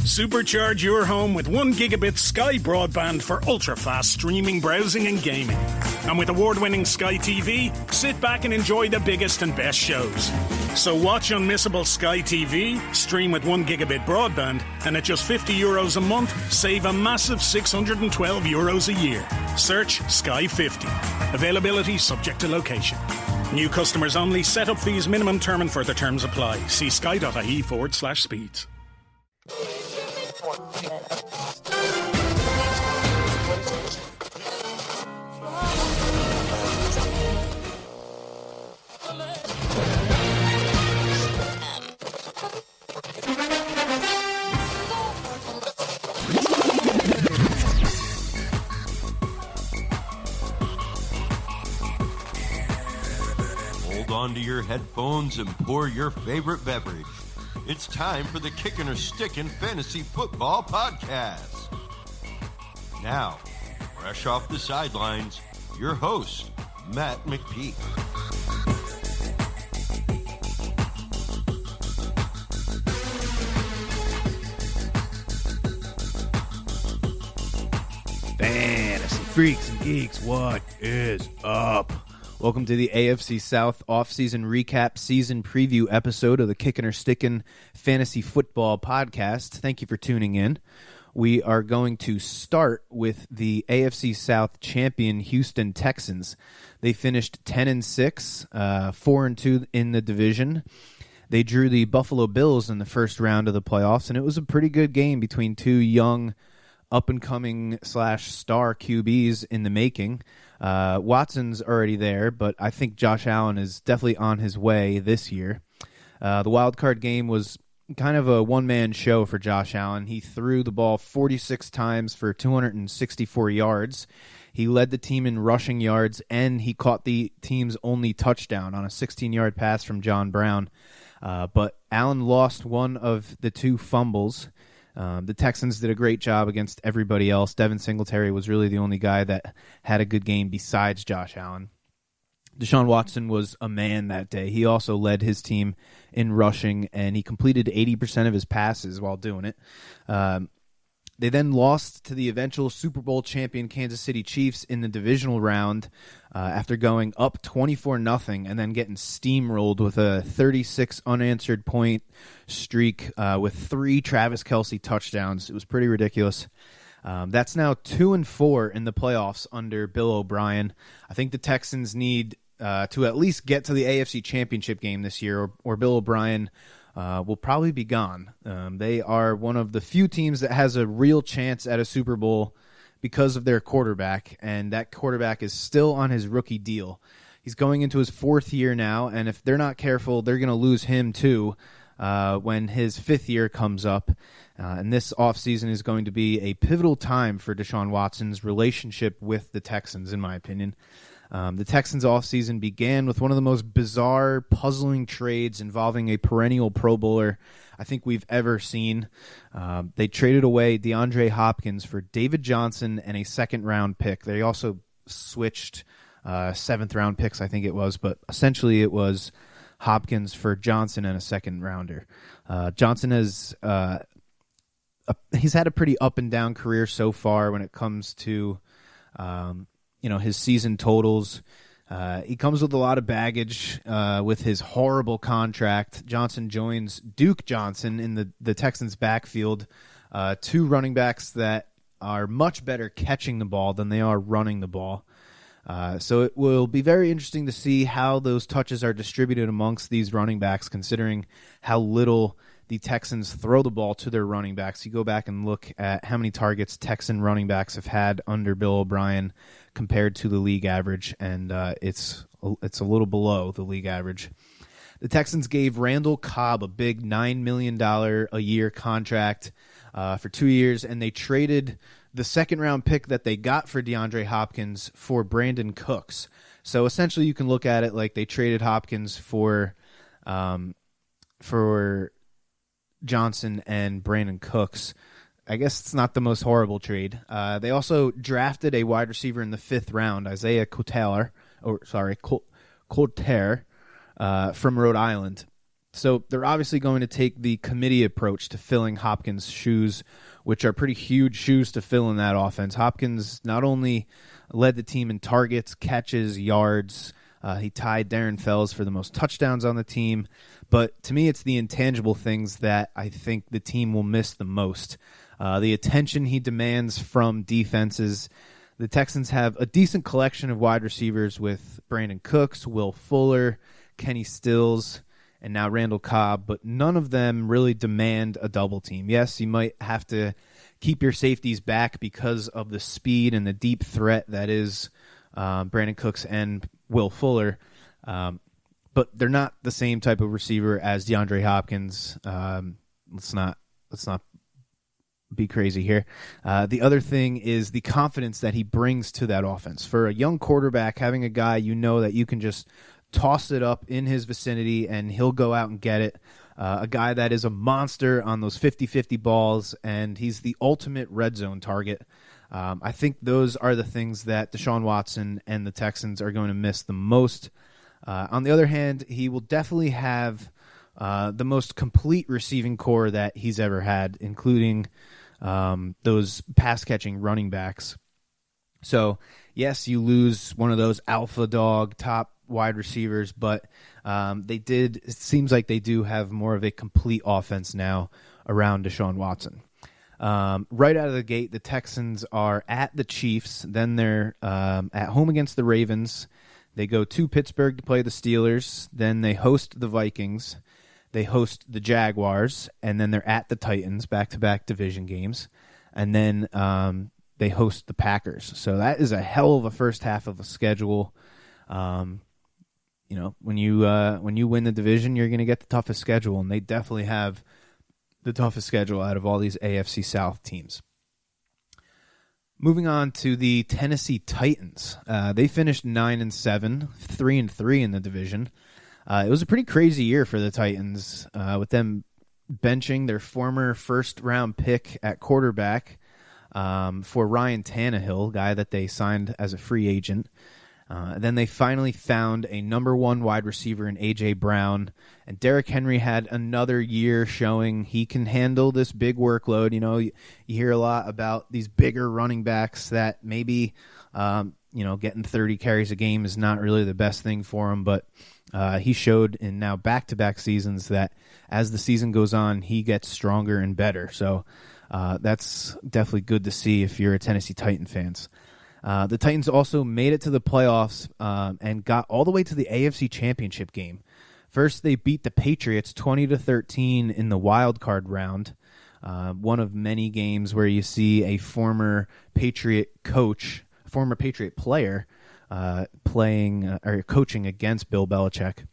Supercharge your home with 1 gigabit Sky broadband for ultra-fast streaming, browsing and gaming. And with award-winning Sky TV, sit back and enjoy the biggest and best shows. So watch unmissable Sky TV, stream with 1 gigabit broadband, and at just €50 a month, save a massive €612 a year. Search Sky 50. Availability subject to location. New customers only. Setup fees, minimum term and further terms apply. See sky.ie/speeds. Onto your headphones and pour your favorite beverage. It's time for the Kickin or Stickin Fantasy Football Podcast. Now, fresh off the sidelines, your host, Matt McPeak. Fantasy freaks and geeks, what is up? Welcome to the AFC South offseason recap season preview episode of the Kickin or Stickin Fantasy Football Podcast. Thank you for tuning in. We are going to start with the AFC South champion Houston Texans. They finished 10-6, 4-2 in the division. They drew the Buffalo Bills in the first round of the playoffs, and it was a pretty good game between two young up-and-coming / star QBs in the making. Watson's already there, but I think Josh Allen is definitely on his way this year. The wild card game was kind of a one-man show for Josh Allen. He threw the ball 46 times for 264 yards. He led the team in rushing yards, and he caught the team's only touchdown on a 16-yard pass from John Brown. But Allen lost one of the two fumbles. The Texans did a great job against everybody else. Devin Singletary was really the only guy that had a good game besides Josh Allen. Deshaun Watson was a man that day. He also led his team in rushing, and he completed 80% of his passes while doing it. They then lost to the eventual Super Bowl champion Kansas City Chiefs in the divisional round after going up 24-0 and then getting steamrolled with a 36 unanswered point streak with 3 Travis Kelce touchdowns. It was pretty ridiculous. That's now 2-4 in the playoffs under Bill O'Brien. I think the Texans need to at least get to the AFC Championship game this year, or Bill O'Brien will probably be gone. They are one of the few teams that has a real chance at a Super Bowl because of their quarterback, and that quarterback is still on his rookie deal. He's going into his 4th year now, and if they're not careful, they're going to lose him too when his 5th year comes up. And this offseason is going to be a pivotal time for Deshaun Watson's relationship with the Texans, in my opinion. The Texans' offseason began with one of the most bizarre, puzzling trades involving a perennial Pro Bowler I think we've ever seen. They traded away DeAndre Hopkins for David Johnson and a second-round pick. They also switched 7th-round picks, I think it was, but essentially it was Hopkins for Johnson and a second-rounder. Johnson has he's had a pretty up-and-down career so far when it comes to his season totals. He comes with a lot of baggage with his horrible contract. Johnson joins Duke Johnson in the Texans' backfield, 2 running backs that are much better catching the ball than they are running the ball. So it will be very interesting to see how those touches are distributed amongst these running backs, considering how little the Texans throw the ball to their running backs. You go back and look at how many targets Texan running backs have had under Bill O'Brien compared to the league average, and it's a little below the league average. The Texans gave Randall Cobb a big $9 million a year contract for 2 years, and they traded the second-round pick that they got for DeAndre Hopkins for Brandon Cooks. So essentially you can look at it like they traded Hopkins for Johnson and Brandon Cooks. I guess it's not the most horrible trade. They also drafted a wide receiver in the 5th round, Isaiah Coulter from Rhode Island. So they're obviously going to take the committee approach to filling Hopkins' shoes, which are pretty huge shoes to fill in that offense. Hopkins not only led the team in targets, catches, yards, he tied Darren Fells for the most touchdowns on the team. But to me, it's the intangible things that I think the team will miss the most. The attention he demands from defenses. The Texans have a decent collection of wide receivers with Brandon Cooks, Will Fuller, Kenny Stills, and now Randall Cobb, but none of them really demand a double team. Yes, you might have to keep your safeties back because of the speed and the deep threat that is Brandon Cooks and Will Fuller, but they're not the same type of receiver as DeAndre Hopkins. Let's not be crazy here. The other thing is the confidence that he brings to that offense. For a young quarterback, having a guy you know that you can just toss it up in his vicinity and he'll go out and get it. A guy that is a monster on those 50-50 balls, and he's the ultimate red zone target. I think those are the things that Deshaun Watson and the Texans are going to miss the most. On the other hand, he will definitely have the most complete receiving core that he's ever had, including those pass-catching running backs. So, yes, you lose one of those alpha dog top wide receivers, but it seems like they do have more of a complete offense now around Deshaun Watson. Right out of the gate, the Texans are at the Chiefs, then they're at home against the Ravens. They go to Pittsburgh to play the Steelers, then they host the Vikings, they host the Jaguars, and then they're at the Titans, back-to-back division games, and then they host the Packers. So that is a hell of a first half of a schedule. When you win the division, you're going to get the toughest schedule, and they definitely have the toughest schedule out of all these AFC South teams. Moving on to the Tennessee Titans. They finished 9-7, 3-3 in the division. It was a pretty crazy year for the Titans, with them benching their former first-round pick at quarterback for Ryan Tannehill, guy that they signed as a free agent. Then they finally found a number one wide receiver in A.J. Brown, and Derrick Henry had another year showing he can handle this big workload. You hear a lot about these bigger running backs that maybe, getting 30 carries a game is not really the best thing for him, but he showed in now back-to-back seasons that as the season goes on, he gets stronger and better. So that's definitely good to see if you're a Tennessee Titan fans. The Titans also made it to the playoffs and got all the way to the AFC Championship game. First, they beat the Patriots 20-13 in the wild card round, one of many games where you see a former Patriot player playing or coaching against Bill Belichick.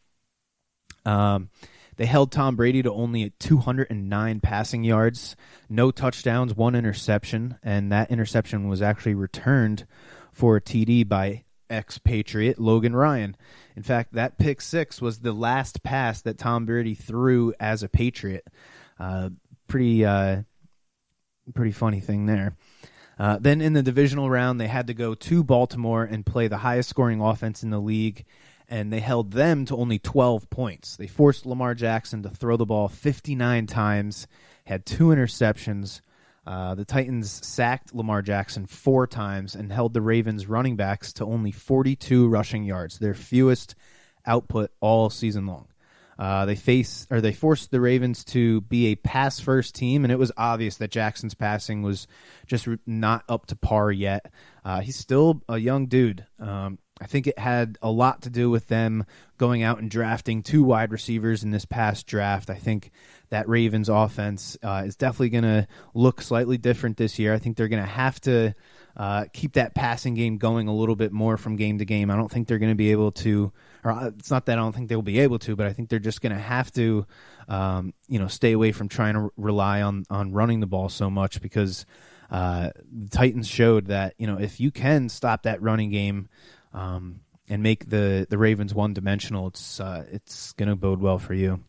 They held Tom Brady to only 209 passing yards, no touchdowns, one interception, and that interception was actually returned for a TD by ex-Patriot Logan Ryan. In fact, that pick six was the last pass that Tom Brady threw as a Patriot. Pretty funny thing there. Then in the divisional round, they had to go to Baltimore and play the highest scoring offense in the league, and they held them to only 12 points. They forced Lamar Jackson to throw the ball 59 times, had 2 interceptions. The Titans sacked Lamar Jackson 4 times and held the Ravens running backs to only 42 rushing yards, their fewest output all season long. They forced the Ravens to be a pass-first team, and it was obvious that Jackson's passing was just not up to par yet. He's still a young dude. I think it had a lot to do with them going out and drafting 2 wide receivers in this past draft. I think that Ravens offense is definitely going to look slightly different this year. I think they're going to have to keep that passing game going a little bit more from game to game. I don't think they're going to be able to, or it's not that I don't think they'll be able to, but I think they're just going to have to, stay away from trying to rely on running the ball so much, because the Titans showed that, if you can stop that running game and make the Ravens one-dimensional, it's going to bode well for you.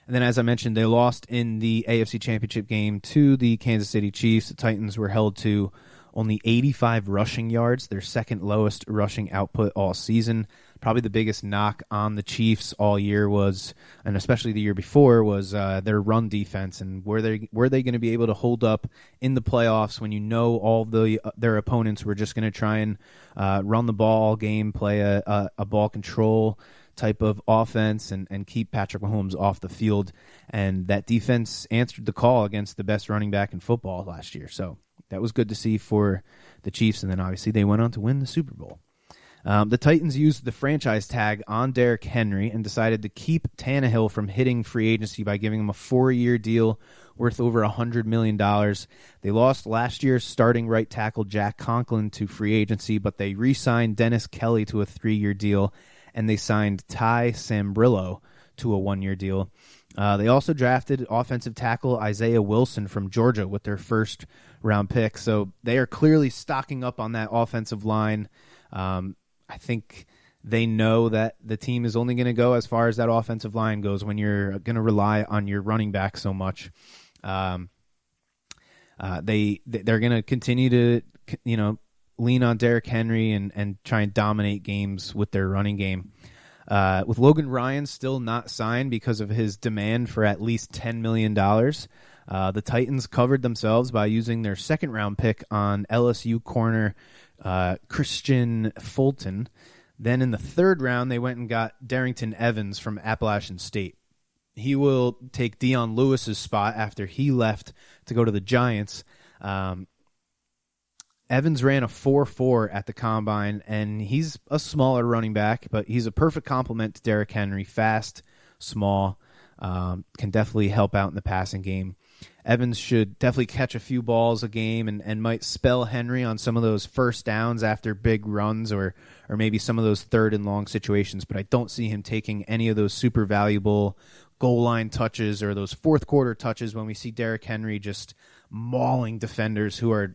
And then, as I mentioned, they lost in the AFC Championship game to the Kansas City Chiefs. The Titans were held to only 85 rushing yards, their second lowest rushing output all season. probably the biggest knock on the Chiefs all year was, and especially the year before, was their run defense, and were they going to be able to hold up in the playoffs when you know all their opponents were just going to try and run the ball all game, play a ball control type of offense, and keep Patrick Mahomes off the field. And that defense answered the call against the best running back in football last year. So that was good to see for the Chiefs, and then obviously they went on to win the Super Bowl. The Titans used the franchise tag on Derrick Henry and decided to keep Tannehill from hitting free agency by giving him a 4-year deal worth over $100 million. They lost last year's starting right tackle Jack Conklin to free agency, but they re-signed Dennis Kelly to a 3-year deal, and they signed Ty Sambrillo to a 1-year deal. They also drafted offensive tackle Isaiah Wilson from Georgia with their first-round pick, so they are clearly stocking up on that offensive line. I think they know that the team is only going to go as far as that offensive line goes when you're going to rely on your running back so much. They're going to continue to, lean on Derrick Henry and try and dominate games with their running game. With Logan Ryan still not signed because of his demand for at least $10 million, the Titans covered themselves by using their second-round pick on LSU corner Christian Fulton. Then in the third round, they went and got Darrington Evans from Appalachian State. He will take Dion Lewis's spot after he left to go to the Giants. Evans ran a 4.4 at the combine, and he's a smaller running back, but he's a perfect complement to Derrick Henry. Fast, small, can definitely help out in the passing game. Evans should definitely catch a few balls a game and might spell Henry on some of those first downs after big runs or maybe some of those third and long situations, but I don't see him taking any of those super valuable goal line touches or those fourth quarter touches when we see Derrick Henry just mauling defenders who are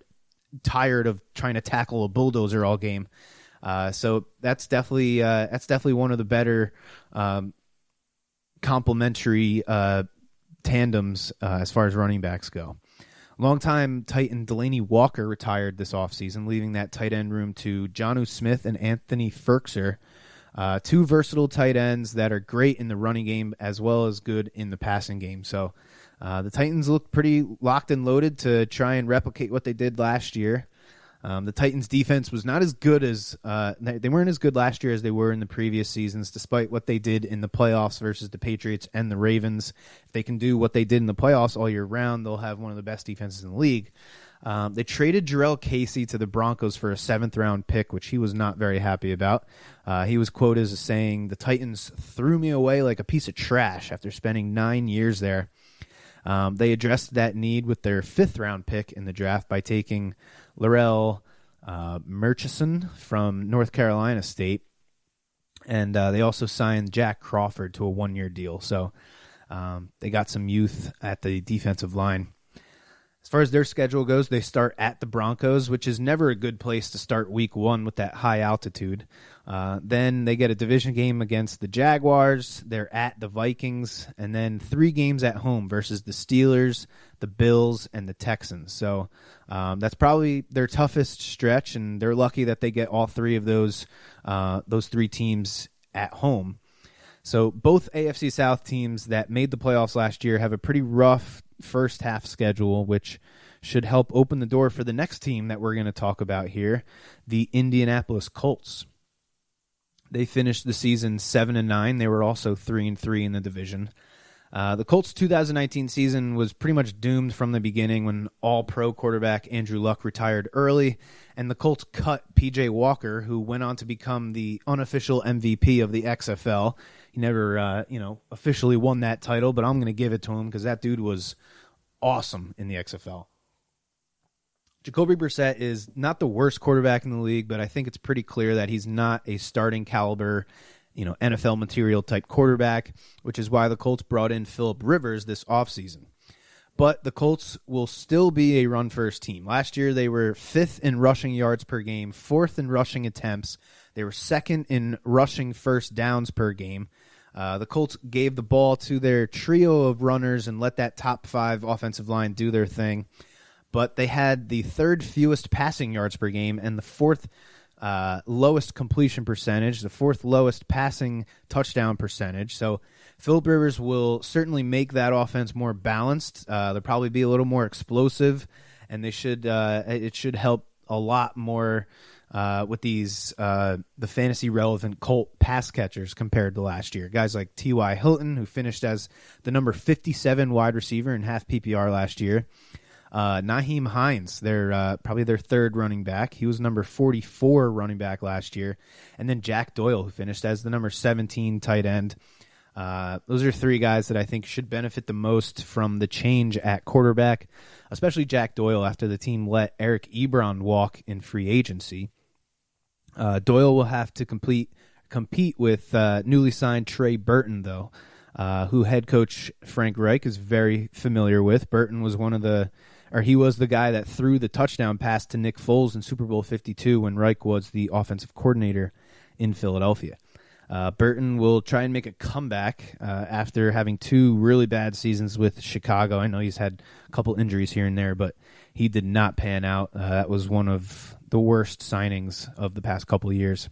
tired of trying to tackle a bulldozer all game. So that's definitely one of the better complementary tandems as far as running backs go. Longtime Titan Delaney Walker retired this offseason, leaving that tight end room to Jonnu Smith and Anthony Firkser, two versatile tight ends that are great in the running game as well as good in the passing game. So the Titans look pretty locked and loaded to try and replicate what they did last year. The Titans' defense was not as good as they weren't as good last year as they were in the previous seasons, despite what they did in the playoffs versus the Patriots and the Ravens. If they can do what they did in the playoffs all year round, they'll have one of the best defenses in the league. They traded Jarrell Casey to the Broncos for a 7th-round pick, which he was not very happy about. He was quoted as saying, "The Titans threw me away like a piece of trash after spending 9 years there." They addressed that need with their 5th-round pick in the draft by taking Laurel Murchison from North Carolina State. And they also signed Jack Crawford to a 1-year deal. So they got some youth at the defensive line. As far as their schedule goes, they start at the Broncos, which is never a good place to start week 1 with that high altitude. Then they get a division game against the Jaguars. They're at the Vikings, and then 3 games at home versus the Steelers, the Bills, and the Texans. So that's probably their toughest stretch, and they're lucky that they get all 3 of those 3 teams at home. So both AFC South teams that made the playoffs last year have a pretty rough first half schedule, which should help open the door for the next team that we're going to talk about here, the Indianapolis Colts. They finished the season 7-9. They were also 3-3 in the division. The Colts' 2019 season was pretty much doomed from the beginning when all-pro quarterback Andrew Luck retired early, and the Colts cut P.J. Walker, who went on to become the unofficial MVP of the XFL. He never, officially won that title, but I'm going to give it to him because that dude was awesome in the XFL. Jacoby Brissett is not the worst quarterback in the league, but I think it's pretty clear that he's not a starting caliber, NFL material type quarterback, which is why the Colts brought in Phillip Rivers this offseason. But the Colts will still be a run-first team. Last year, they were 5th in rushing yards per game, 4th in rushing attempts. They were 2nd in rushing first downs per game. The Colts gave the ball to their trio of runners and let that top 5 offensive line do their thing. But they had the 3rd fewest passing yards per game and the 4th lowest completion percentage, the fourth lowest passing touchdown percentage. So Phillip Rivers will certainly make that offense more balanced. They'll probably be a little more explosive, and it should help a lot more with these the fantasy relevant Colt pass catchers compared to last year. Guys like T.Y. Hilton, who finished as the number 57 wide receiver in half PPR last year. Nyheim Hines, probably their third running back. He was number 44 running back last year. And then Jack Doyle, who finished as the number 17 tight end. Those are three guys that I think should benefit the most from the change at quarterback, especially Jack Doyle after the team let Eric Ebron walk in free agency. Doyle will have to compete with newly signed Trey Burton, though, who head coach Frank Reich is very familiar with. Burton was he was the guy that threw the touchdown pass to Nick Foles in Super Bowl 52 when Reich was the offensive coordinator in Philadelphia. Burton will try and make a comeback after having two really bad seasons with Chicago. I know he's had a couple injuries here and there, but he did not pan out. That was one of the worst signings of the past couple of years.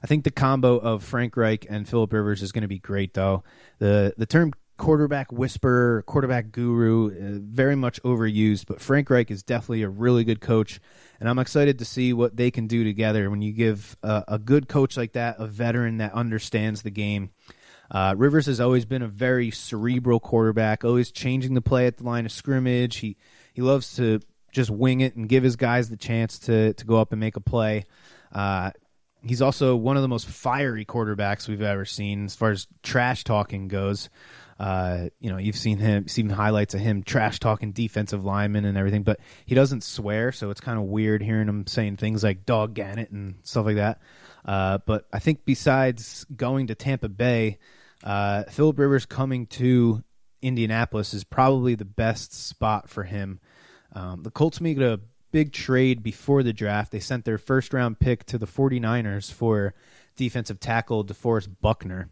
I think the combo of Frank Reich and Phillip Rivers is going to be great, though. The term quarterback whisperer, quarterback guru, very much overused, but Frank Reich is definitely a really good coach, and I'm excited to see what they can do together when you give a good coach like that, a veteran that understands the game. Rivers has always been a very cerebral quarterback, always changing the play at the line of scrimmage. He loves to just wing it and give his guys the chance to go up and make a play. He's also one of the most fiery quarterbacks we've ever seen as far as trash talking goes. You've seen highlights of him trash talking defensive linemen and everything, but he doesn't swear, so it's kind of weird hearing him saying things like "dog it" and stuff like that. But I think besides going to Tampa Bay, Phillip Rivers coming to Indianapolis is probably the best spot for him. The Colts made a big trade before the draft. They sent their first-round pick to the 49ers for defensive tackle DeForest Buckner.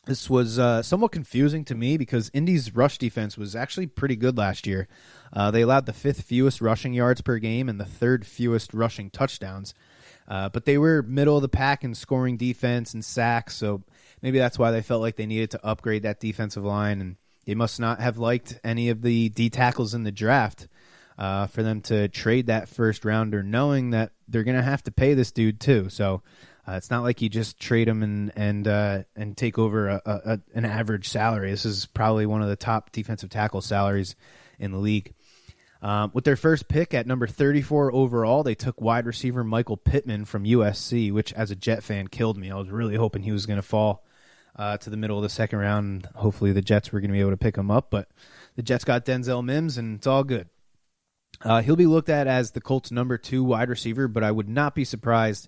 This was somewhat confusing to me because Indy's rush defense was actually pretty good last year. They allowed the fifth fewest rushing yards per game and the third fewest rushing touchdowns. But they were middle of the pack in scoring defense and sacks, so maybe that's why they felt like they needed to upgrade that defensive line, and they must not have liked any of the D tackles in the draft for them to trade that first rounder, knowing that they're going to have to pay this dude too. So it's not like you just trade him and take over an average salary. This is probably one of the top defensive tackle salaries in the league. With their first pick at number 34 overall, they took wide receiver Michael Pittman from USC, which as a Jet fan killed me. I was really hoping he was going to fall to the middle of the second round. Hopefully the Jets were going to be able to pick him up, but the Jets got Denzel Mims, and it's all good. He'll be looked at as the Colts' number 2 wide receiver, but I would not be surprised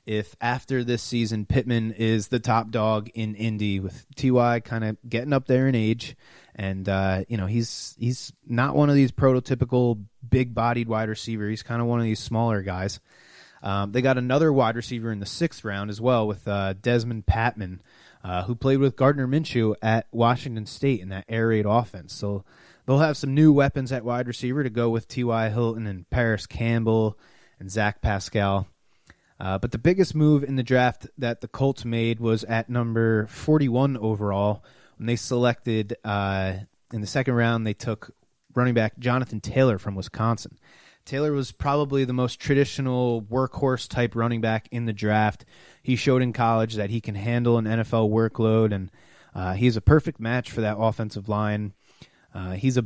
if after this season Pittman is the top dog in Indy, with T.Y. kind of getting up there in age. And, he's not one of these prototypical big-bodied wide receiver. He's kind of one of these smaller guys. They got another wide receiver in the 6th round as well with Desmond Patman, who played with Gardner Minshew at Washington State in that air raid offense. So they'll have some new weapons at wide receiver to go with T.Y. Hilton and Paris Campbell and Zach Pascal. But the biggest move in the draft that the Colts made was at number 41 overall when they selected in the second round. They took running back Jonathan Taylor from Wisconsin. Taylor was probably the most traditional workhorse type running back in the draft. He showed in college that he can handle an NFL workload, and he's a perfect match for that offensive line. He's a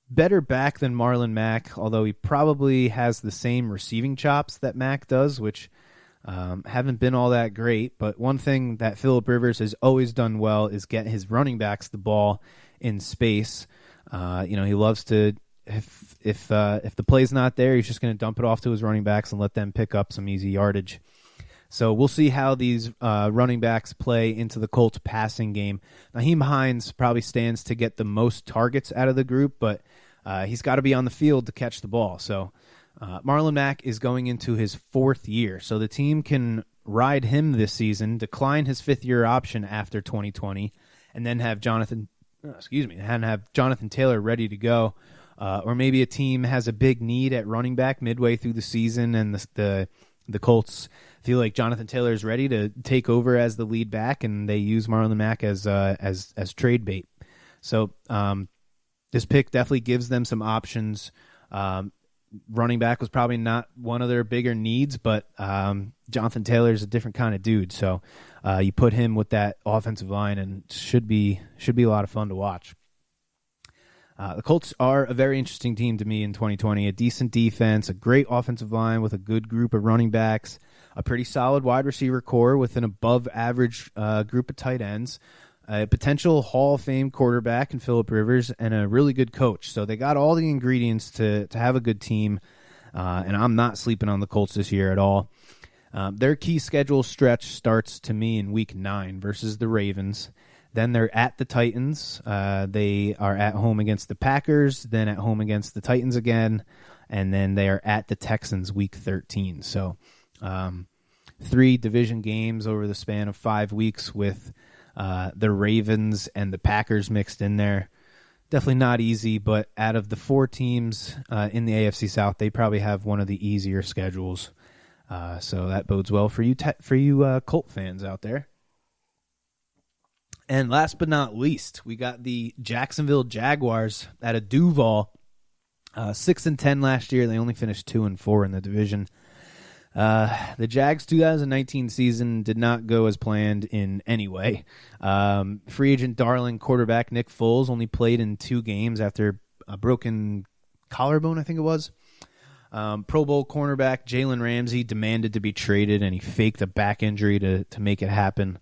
better back than Marlon Mack, although he probably has the same receiving chops that Mack does, which haven't been all that great. But one thing that Phillip Rivers has always done well is get his running backs the ball in space. He loves to, if the play's not there, he's just going to dump it off to his running backs and let them pick up some easy yardage. So we'll see how these running backs play into the Colts passing game. Nyheim Hines probably stands to get the most targets out of the group, but he's got to be on the field to catch the ball. So Marlon Mack is going into his 4th year, so the team can ride him this season, decline his 5th-year option after 2020, and then have Jonathan Taylor ready to go or maybe a team has a big need at running back midway through the season, and the Colts feel like Jonathan Taylor is ready to take over as the lead back, and they use Marlon Mack as trade bait. So this pick definitely gives them some options. Running back was probably not one of their bigger needs, but Jonathan Taylor is a different kind of dude. So you put him with that offensive line, and should be a lot of fun to watch. The Colts are a very interesting team to me in 2020. A decent defense, a great offensive line with a good group of running backs, a pretty solid wide receiver core with an above-average group of tight ends, a potential Hall of Fame quarterback in Phillip Rivers, and a really good coach. So they got all the ingredients to have a good team, and I'm not sleeping on the Colts this year at all. Their key schedule stretch starts to me in Week 9 versus the Ravens. Then they're at the Titans. They are at home against the Packers, then at home against the Titans again, and then they are at the Texans Week 13. So 3 division games over the span of 5 weeks with the Ravens and the Packers mixed in there. Definitely not easy, but out of the 4 teams in the AFC South, they probably have one of the easier schedules. So that bodes well for you Colt fans out there. And last but not least, we got the Jacksonville Jaguars out of Duval. 6-10 last year. They only finished 2-4 in the division. The Jags' 2019 season did not go as planned in any way. Free agent darling quarterback Nick Foles only played in 2 games after a broken collarbone, I think it was. Pro Bowl cornerback Jalen Ramsey demanded to be traded, and he faked a back injury to make it happen.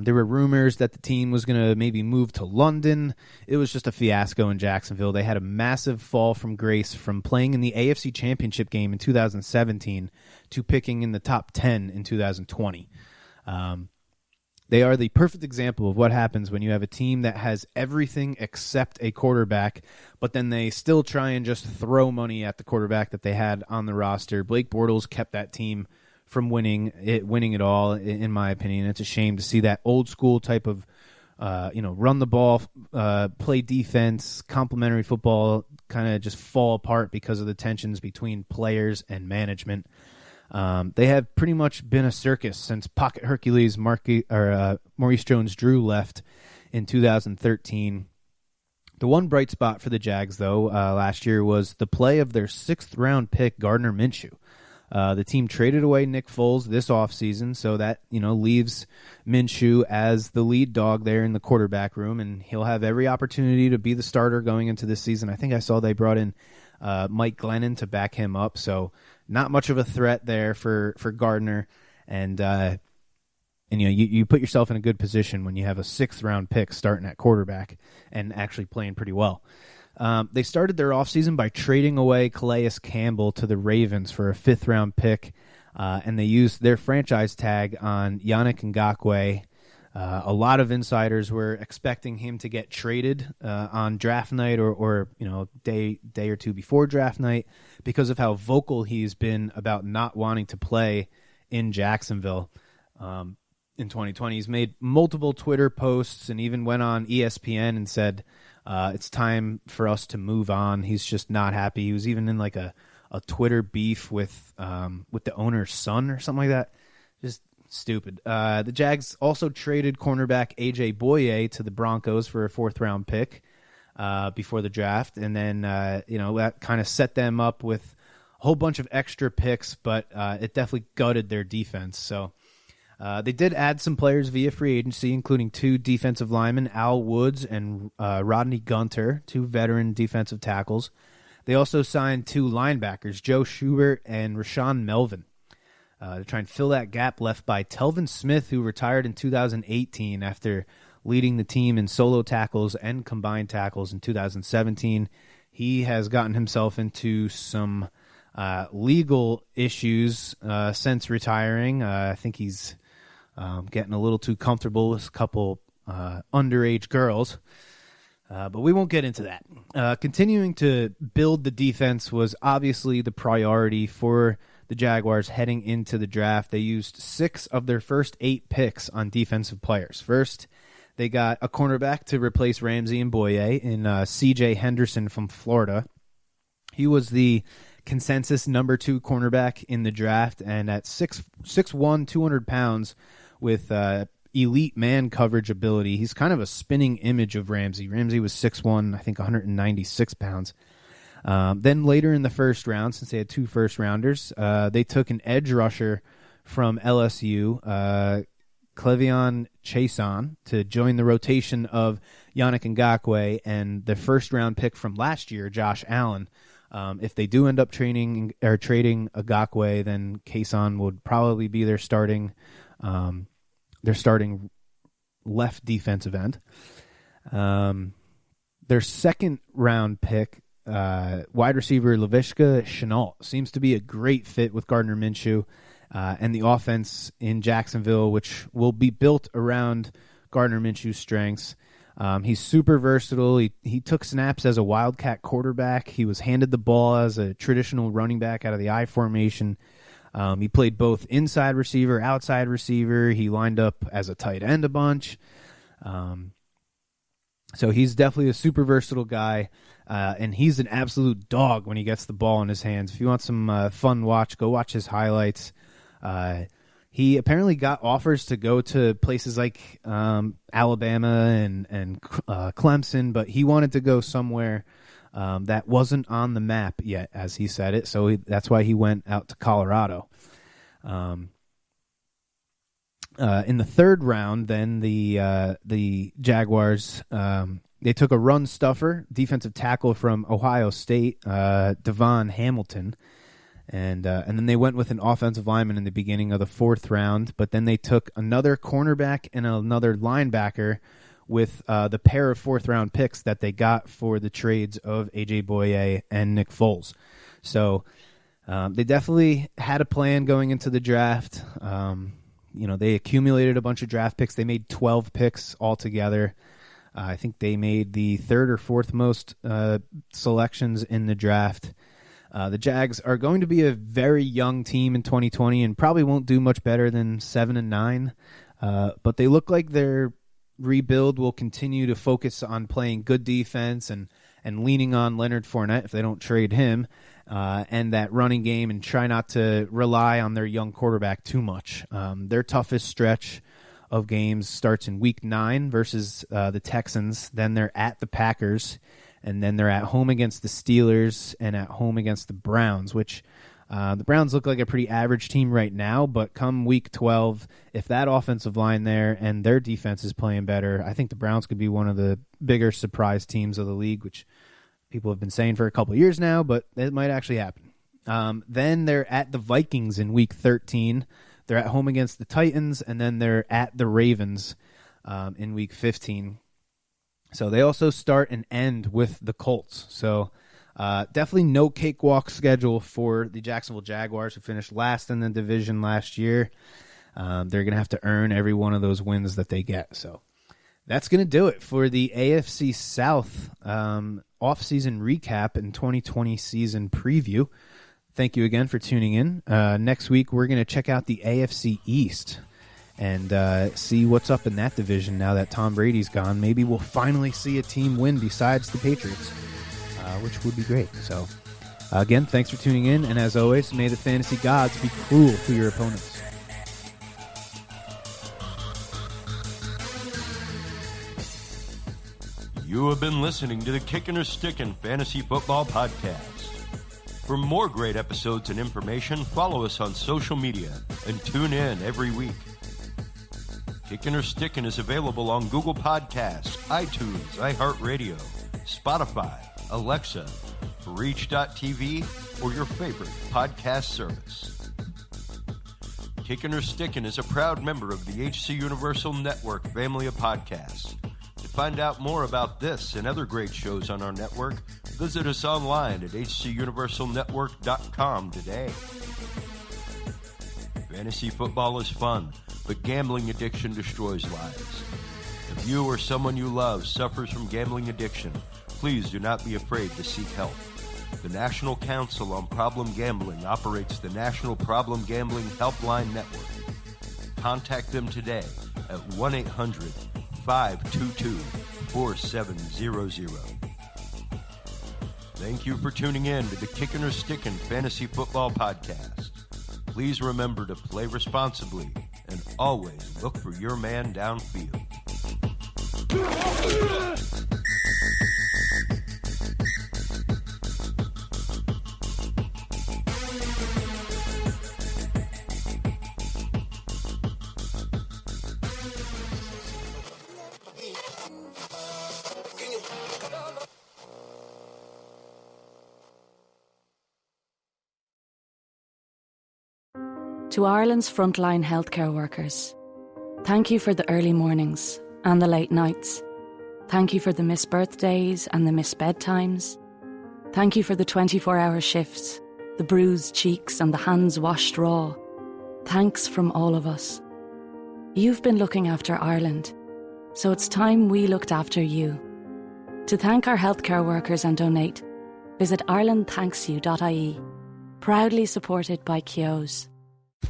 There were rumors that the team was going to maybe move to London. It was just a fiasco in Jacksonville. They had a massive fall from grace from playing in the AFC Championship game in 2017 to picking in the top 10 in 2020. They are the perfect example of what happens when you have a team that has everything except a quarterback, but then they still try and just throw money at the quarterback that they had on the roster. Blake Bortles kept that team from winning it all, in my opinion. It's a shame to see that old school type of, run the ball, play defense, complementary football kind of just fall apart because of the tensions between players and management. They have pretty much been a circus since Pocket Hercules Maurice Jones-Drew left in 2013. The one bright spot for the Jags, though, last year was the play of their 6th-round pick, Gardner Minshew. The team traded away Nick Foles this offseason, so that leaves Minshew as the lead dog there in the quarterback room, and he'll have every opportunity to be the starter going into this season. I think I saw they brought in Mike Glennon to back him up, so not much of a threat there for Gardner. And you put yourself in a good position when you have a 6th-round pick starting at quarterback and actually playing pretty well. They started their offseason by trading away Calais Campbell to the Ravens for a 5th-round pick, and they used their franchise tag on Yannick Ngakoue. A lot of insiders were expecting him to get traded on draft night or day or two before draft night because of how vocal he's been about not wanting to play in Jacksonville. In 2020, he's made multiple Twitter posts and even went on ESPN and said, it's time for us to move on. He's just not happy. He was even in like a Twitter beef with the owner's son or something like that. Just stupid. The Jags also traded cornerback A.J. Boye to the Broncos for a 4th-round pick before the draft. And then, that kind of set them up with a whole bunch of extra picks, but it definitely gutted their defense. So they did add some players via free agency, including 2 defensive linemen, Al Woods and Rodney Gunter, 2 veteran defensive tackles. They also signed 2 linebackers, Joe Schubert and Rashawn Melvin, to try and fill that gap left by Telvin Smith, who retired in 2018 after leading the team in solo tackles and combined tackles in 2017. He has gotten himself into some legal issues since retiring. I think he's getting a little too comfortable with a couple underage girls. But we won't get into that. Continuing to build the defense was obviously the priority for the Jaguars heading into the draft. They used 6 of their first 8 picks on defensive players. First, They got a cornerback to replace Ramsey and Boye in C.J. Henderson from Florida. He was the consensus number 2 cornerback in the draft, and at 6'1", 200 pounds with elite man coverage ability. He's kind of a spinning image of Ramsey. Ramsey was 6'1", I think 196 pounds. Then later in the first round, since they had 2 first-rounders, they took an edge rusher from LSU, Clevion Chason, to join the rotation of Yannick Ngakoue, and the first-round pick from last year, Josh Allen. If they do end up trading Ngakoue, then Chason would probably be their starting left defensive end. Their second-round pick, wide receiver Laviska Shenault, seems to be a great fit with Gardner Minshew and the offense in Jacksonville, which will be built around Gardner Minshew's strengths. He's super versatile. He took snaps as a wildcat quarterback. He was handed the ball as a traditional running back out of the I formation. He played both inside receiver, outside receiver. He lined up as a tight end a bunch. So he's definitely a super versatile guy, and he's an absolute dog when he gets the ball in his hands. If you want some fun watch, go watch his highlights. He apparently got offers to go to places like Alabama and Clemson, but he wanted to go somewhere that wasn't on the map yet, as he said it. So that's why he went out to Colorado. In the third round, then the Jaguars they took a run stuffer, defensive tackle from Ohio State, Devon Hamilton. And then they went with an offensive lineman in the beginning of the fourth round, but then they took another cornerback and another linebacker with the pair of fourth-round picks that they got for the trades of A.J. Boye and Nick Foles. So they definitely had a plan going into the draft. They accumulated a bunch of draft picks. They made 12 picks altogether. I think they made the third or fourth most selections in the draft. The Jags are going to be a very young team in 2020 and probably won't do much better than 7-9. But they look like their rebuild will continue to focus on playing good defense and leaning on Leonard Fournette if they don't trade him, and that running game, and try not to rely on their young quarterback too much. Their toughest stretch of games starts in Week 9 versus the Texans. Then they're at the Packers. And then they're at home against the Steelers and at home against the Browns, which the Browns look like a pretty average team right now. But come Week 12, if that offensive line there and their defense is playing better, I think the Browns could be one of the bigger surprise teams of the league, which people have been saying for a couple of years now, but it might actually happen. Then they're at the Vikings in Week 13. They're at home against the Titans, and then they're at the Ravens in Week 15. So they also start and end with the Colts. So definitely no cakewalk schedule for the Jacksonville Jaguars, who finished last in the division last year. They're going to have to earn every one of those wins that they get. So that's going to do it for the AFC South offseason recap and 2020 season preview. Thank you again for tuning in. Next week, we're going to check out the AFC East and see what's up in that division now that Tom Brady's gone. Maybe we'll finally see a team win besides the Patriots, which would be great. So, again, thanks for tuning in, and as always, may the fantasy gods be cruel to your opponents. You have been listening to the Kickin' or Stickin' Fantasy Football Podcast. For more great episodes and information, follow us on social media and tune in every week. Kickin' or Stickin' is available on Google Podcasts, iTunes, iHeartRadio, Spotify, Alexa, Reach.tv, or your favorite podcast service. Kickin' or Stickin' is a proud member of the HC Universal Network family of podcasts. To find out more about this and other great shows on our network, visit us online at hcuniversalnetwork.com today. Fantasy football is fun, but gambling addiction destroys lives. If you or someone you love suffers from gambling addiction, please do not be afraid to seek help. The National Council on Problem Gambling operates the National Problem Gambling Helpline Network. Contact them today at 1-800 522-4700. Thank you for tuning in to the Kickin or Stickin Fantasy Football Podcast. Please remember to play responsibly and always look for your man downfield. To Ireland's frontline healthcare workers, thank you for the early mornings and the late nights. Thank you for the missed birthdays and the missed bedtimes. Thank you for the 24-hour shifts, the bruised cheeks and the hands washed raw. Thanks from all of us. You've been looking after Ireland, so it's time we looked after you. To thank our healthcare workers and donate, visit irelandthanksyou.ie. Proudly supported by Kyo's.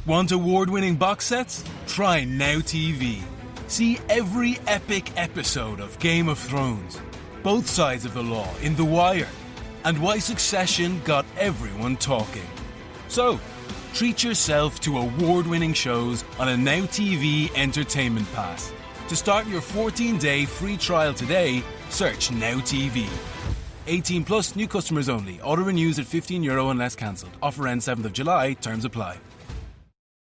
Want award-winning box sets? Try Now TV. See every epic episode of Game of Thrones, both sides of the law in The Wire, and why Succession got everyone talking. So, treat yourself to award-winning shows on a Now TV entertainment pass. To start your 14-day free trial today, search Now TV. 18 plus, new customers only. Auto renews at €15 unless cancelled. Offer ends 7th of July. Terms apply.